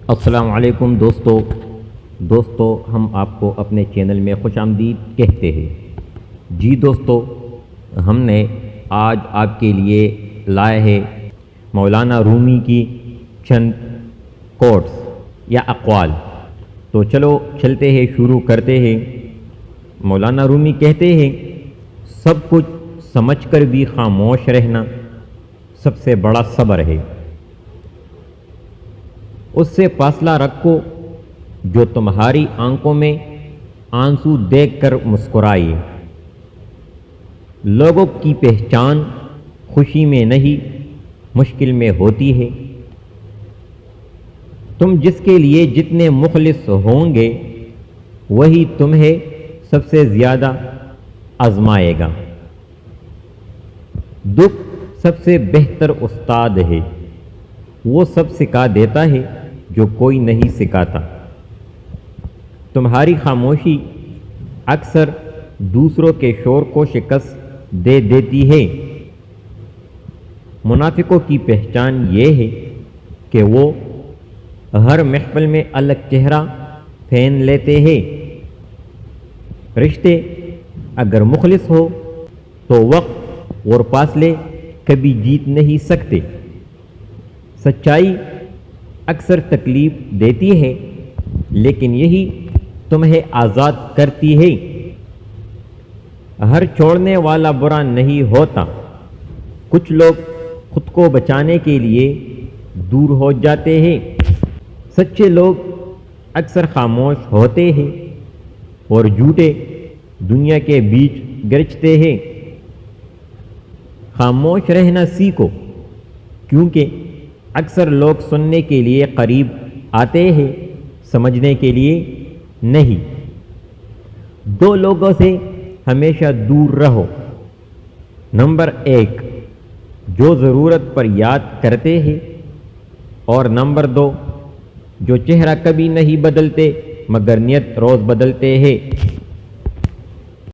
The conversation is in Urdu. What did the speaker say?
السلام علیکم دوستو ہم آپ کو اپنے چینل میں خوش آمدید کہتے ہیں۔ جی دوستو، ہم نے آج آپ کے لیے لائے ہیں مولانا رومی کی چند کوٹس یا اقوال۔ تو چلو چلتے ہیں، شروع کرتے ہیں۔ مولانا رومی کہتے ہیں، سب کچھ سمجھ کر بھی خاموش رہنا سب سے بڑا صبر ہے۔ اس سے فاصلہ رکھو جو تمہاری آنکھوں میں آنسو دیکھ کر مسکرائے۔ لوگوں کی پہچان خوشی میں نہیں، مشکل میں ہوتی ہے۔ تم جس کے لیے جتنے مخلص ہوں گے وہی تمہیں سب سے زیادہ آزمائے گا۔ دکھ سب سے بہتر استاد ہے، وہ سب سکھا دیتا ہے جو کوئی نہیں سکھاتا۔ تمہاری خاموشی اکثر دوسروں کے شور کو شکست دے دیتی ہے۔ منافقوں کی پہچان یہ ہے کہ وہ ہر محفل میں الگ چہرہ پہن لیتے ہیں۔ رشتے اگر مخلص ہو تو وقت اور فاصلے کبھی جیت نہیں سکتے۔ سچائی اکثر تکلیف دیتی ہے لیکن یہی تمہیں آزاد کرتی ہے۔ ہر چھوڑنے والا برا نہیں ہوتا، کچھ لوگ خود کو بچانے کے لیے دور ہو جاتے ہیں۔ سچے لوگ اکثر خاموش ہوتے ہیں اور جھوٹے دنیا کے بیچ گرجتے ہیں۔ خاموش رہنا سیکھو، کیونکہ اکثر لوگ سننے کے لیے قریب آتے ہیں، سمجھنے کے لیے نہیں۔ دو لوگوں سے ہمیشہ دور رہو۔ نمبر 1، جو ضرورت پر یاد کرتے ہیں، اور نمبر 2، جو چہرہ کبھی نہیں بدلتے مگر نیت روز بدلتے ہیں۔